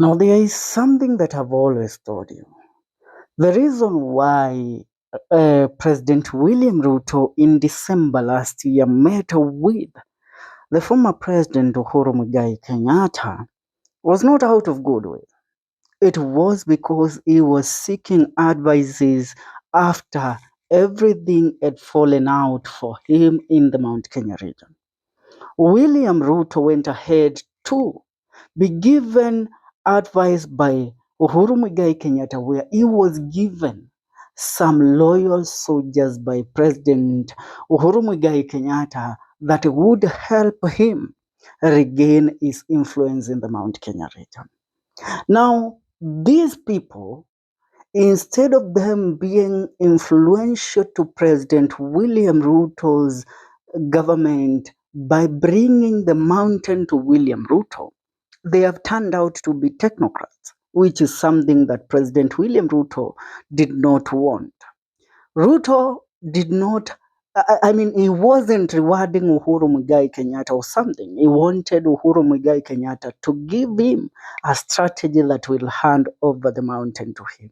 Now, there is something that I've always told you. The reason why President William Ruto in December last year met with the former President Uhuru Kenyatta was not out of goodwill. It was because he was seeking advices after everything had fallen out for him in the Mount Kenya region. William Ruto went ahead to be given advice by Uhuru Kenyatta, where he was given some loyal soldiers by President Uhuru Kenyatta that would help him regain his influence in the Mount Kenya region. Now, these people, instead of them being influential to President William Ruto's government by bringing the mountain to William Ruto, they have turned out to be technocrats, which is something that President William Ruto did not want. Ruto did not, he wasn't rewarding Uhuru Muigai Kenyatta or something. He wanted Uhuru Muigai Kenyatta to give him a strategy that will hand over the mountain to him.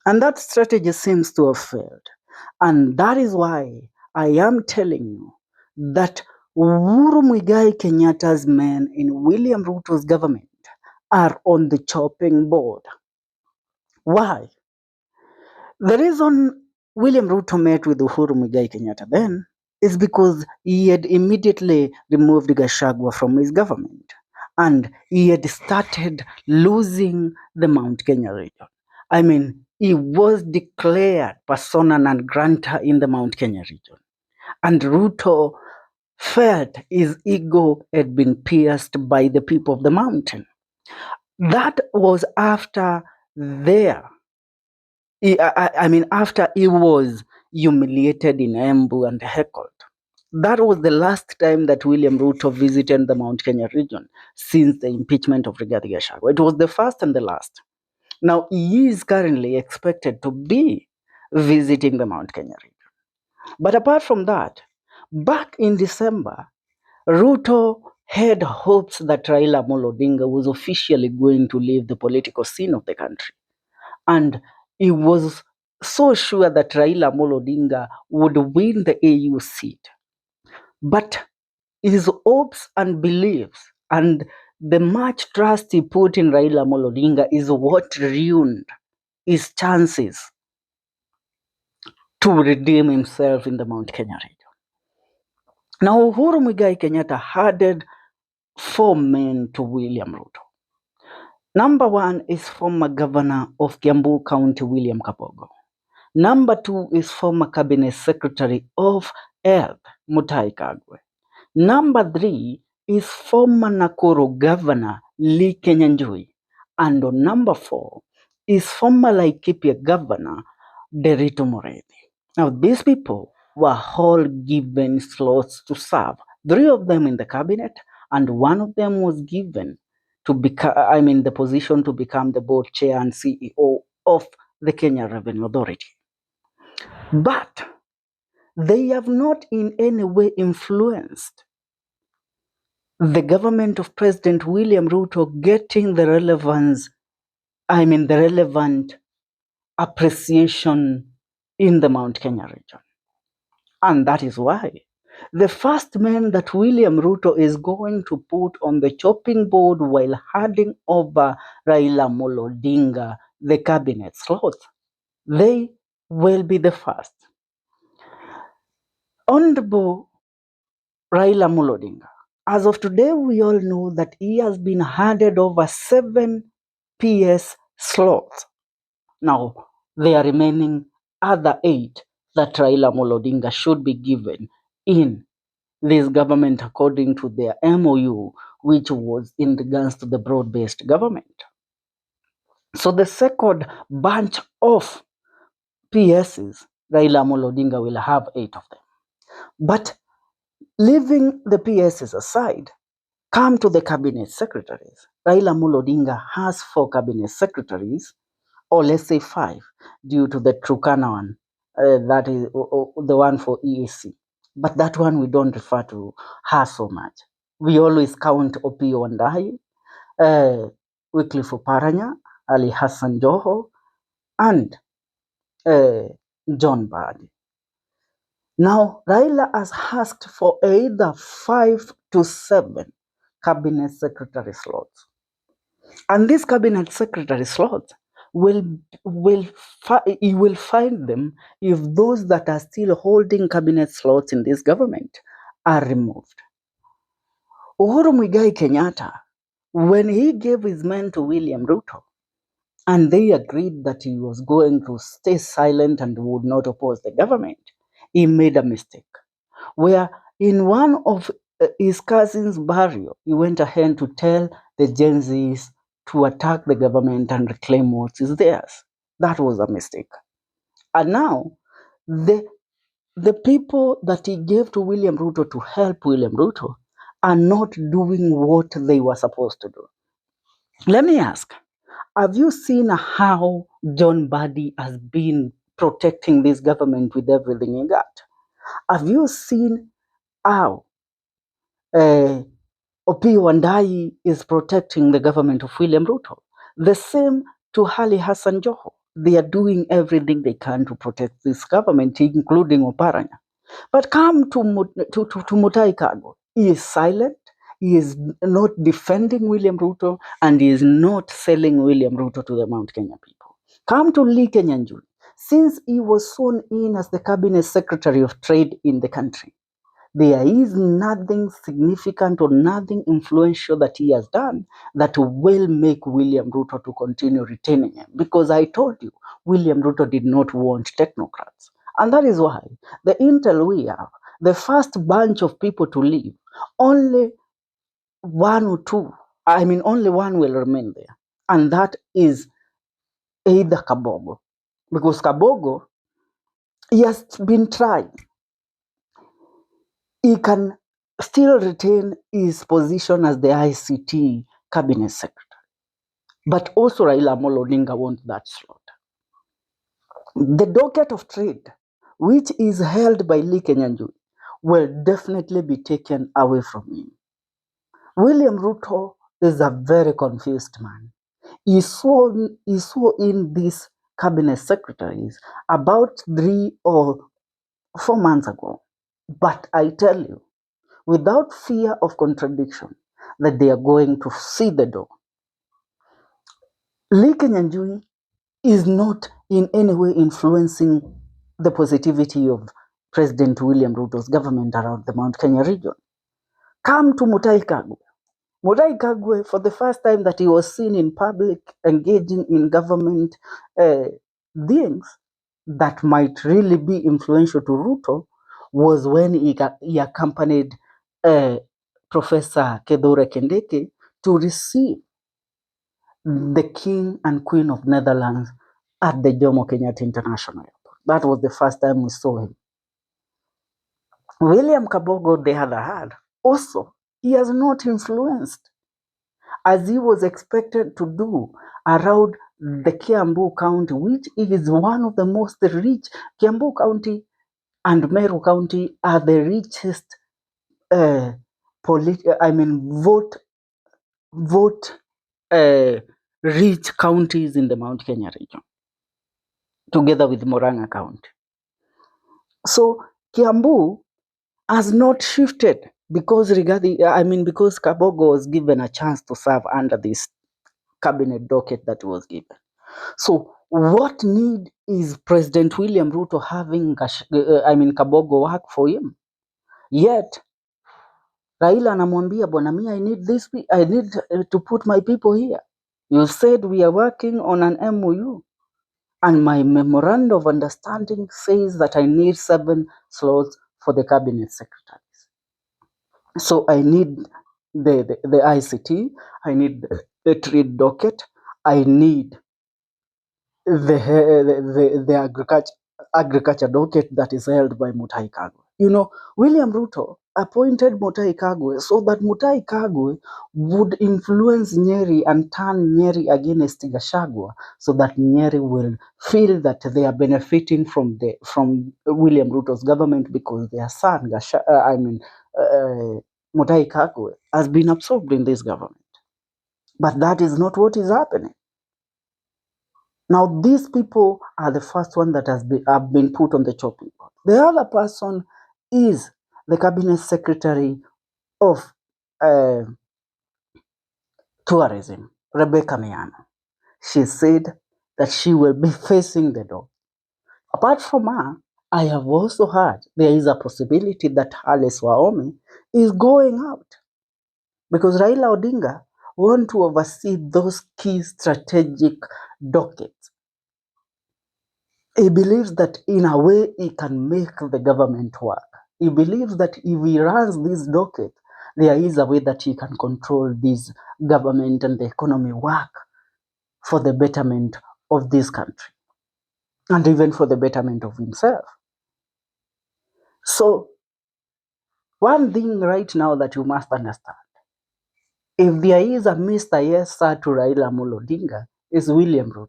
And that strategy seems to have failed. And that is why I am telling you that Uhuru Muigai Kenyatta's men in William Ruto's government are on the chopping board. Why? The reason William Ruto met with Uhuru Muigai Kenyatta then is because he had immediately removed Gachagua from his government and he had started losing the Mount Kenya region. He was declared persona non grata in the Mount Kenya region. And Ruto felt his ego had been pierced by the people of the mountain. That was after their after he was humiliated in Embu and heckled. That was the last time that William Ruto visited the Mount Kenya region since the impeachment of Rigathi Gachagua. It was the first and the last. Now, he is currently expected to be visiting the Mount Kenya region. But apart from that, back in December, Ruto had hopes that Raila Odinga was officially going to leave the political scene of the country. And he was so sure that Raila Odinga would win the AU seat. But his hopes and beliefs and the much trust he put in Raila Odinga is what ruined his chances to redeem himself in the Mount Kenya region. Now, Uhuru Muigai Kenyatta added 4 men to William Ruto. Number 1 is former governor of Kiambu County, William Kabogo. Number 2 is former cabinet secretary of Health, MUTAHI Kagwe. Number 3 is former Nakuru governor, Kinyanjui. And on number 4 is former Laikipia governor, Derito Morethi. Now, these people were all given slots to serve. 3 of them in the cabinet, and 1 of them was given to become, the position to become the board chair and CEO of the Kenya Revenue Authority. But they have not in any way influenced the government of President William Ruto getting the relevant appreciation in the Mount Kenya region. And that is why the first man that William Ruto is going to put on the chopping board while handing over Raila Odinga the cabinet slot, they will be the first. Honorable Raila Odinga, as of today, we all know that he has been handed over 7 PS slots. Now, there are remaining other 8 that Raila Odinga should be given in this government according to their MOU, which was in regards to the broad-based government. So the second bunch of PSs, Raila Odinga will have 8 of them. But leaving the PSs aside, come to the cabinet secretaries. Raila Odinga has 4 cabinet secretaries, or let's say 5, due to the Turkana one, that is the one for EAC. But that one we don't refer to her so much. We always count Opiyo Wandayi, Wycliffe Oparanya, Ali Hassan Joho, and John Mbadi. Now, Raila has asked for either 5 to 7 cabinet secretary slots. And these cabinet secretary slots you will find them if those that are still holding cabinet slots in this government are removed. Uhuru Muigai Kenyatta, when he gave his man to William Ruto, and they agreed that he was going to stay silent and would not oppose the government, he made a mistake. Where in one of his cousin's burial, he went ahead to tell the Gen Zs to attack the government and reclaim what is theirs. That was a mistake. And now, the people that he gave to William Ruto to help William Ruto are not doing what they were supposed to do. Let me ask, have you seen how John Mbadi has been protecting this government with everything he got? Have you seen how Opiyo Wandayi is protecting the government of William Ruto? The same to Ali Hassan Joho. They are doing everything they can to protect this government, including Oparanya. But come to Mutahi Kagwe. He is silent. He is not defending William Ruto, and he is not selling William Ruto to the Mount Kenya people. Come to Kinyanjui. Since he was sworn in as the Cabinet Secretary of Trade in the country, there is nothing significant or nothing influential that he has done that will make William Ruto to continue retaining him. Because I told you, William Ruto did not want technocrats. And that is why the intel we have, the first bunch of people to leave, only one or two, only one will remain there. And that is either Kabogo. Because Kabogo, he has been trying. He can still retain his position as the ICT cabinet secretary. But also Raila Amolo Odinga wants that slot. The docket of trade, which is held by Kinyanjui, will definitely be taken away from him. William Ruto is a very confused man. He saw in these cabinet secretaries about 3 or 4 months ago. But I tell you, without fear of contradiction, that they are going to see the door. Kinyanjui is not in any way influencing the positivity of President William Ruto's government around the Mount Kenya region. Come to Mutahi Kagwe. Mutahi Kagwe, for the first time that he was seen in public engaging in government things that might really be influential to Ruto, was when he accompanied Professor Kithure Kindiki to receive the King and Queen of Netherlands at the Jomo Kenyatta International Airport. That was the first time we saw him. William Kabogo, on the other hand, also, he has not influenced as he was expected to do around the Kiambu County, which is one of the most rich. Kiambu County and Meru County are the richest vote rich counties in the Mount Kenya region, together with Murang'a County. So Kiambu has not shifted because Kabogo was given a chance to serve under this cabinet docket that was given. So what need is President William Ruto having Kabogo work for him? Yet Raila anamwambia bwana, I need to put my people here. You said we are working on an MOU, and my memorandum of understanding says that I need 7 slots for the cabinet secretaries. So I need the ICT, I need the trade docket, I need the agriculture docket that is held by Mutahi Kagwe. William Ruto appointed Mutahi Kagwe so that Mutahi Kagwe would influence Nyeri and turn Nyeri against Gachagua, so that Nyeri will feel that they are benefiting from William Ruto's government because their son, Mutahi Kagwe, has been absorbed in this government. But that is not what is happening. Now, these people are the first one that have been put on the chopping block. The other person is the cabinet secretary of uh, tourism, Rebecca Miano. She said that she will be facing the door. Apart from her, I have also heard there is a possibility that Alice Wahome is going out because Raila Odinga want to oversee those key strategic dockets. He believes that in a way he can make the government work. He believes that if he runs this docket, there is a way that he can control this government and the economy work for the betterment of this country and even for the betterment of himself. So, one thing right now that you must understand, if there is a Mr. Yes Sir to Raila Amolo Odinga, is William Ruto.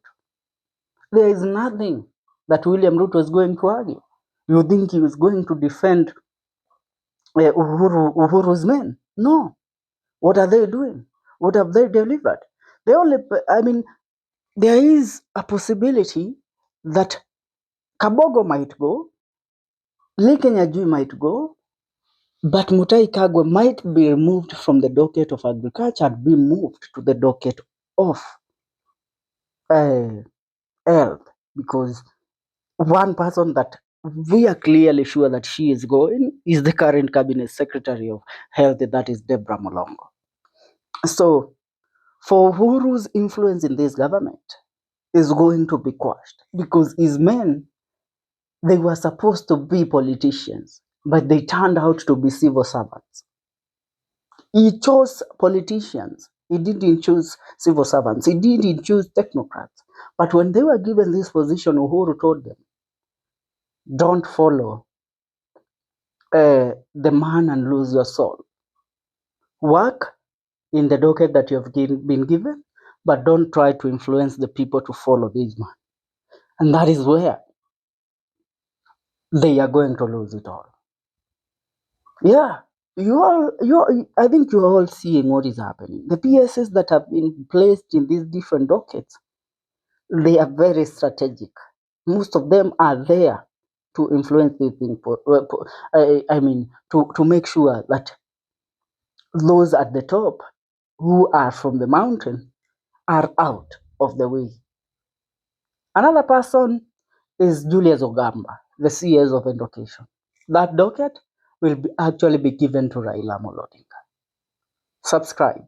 There is nothing that William Ruto is going to argue. You think he is going to defend Uhuru's men? No. What are they doing? What have they delivered? There is a possibility that Kabogo might go, Kinyanjui might go, but MUTAHI Kagwe might be removed from the docket of agriculture and be moved to the docket of health, because one person that we are clearly sure that she is going is the current cabinet secretary of health, that is Deborah Molongo. So for Uhuru's influence in this government is going to be quashed because his men, they were supposed to be politicians, but they turned out to be civil servants. He chose politicians. He didn't choose civil servants. He didn't choose technocrats. But when they were given this position, Uhuru told them, don't follow the man and lose your soul. Work in the docket that you have been given, but don't try to influence the people to follow this man. And that is where they are going to lose it all. Yeah, I think you are all seeing what is happening. The PSs that have been placed in these different dockets, they are very strategic. Most of them are there to influence these things. To make sure that those at the top who are from the mountain are out of the way. Another person is Julius Ogamba, the CS of Education. That docket will actually be given to Raila Amolo Odinga. Subscribe.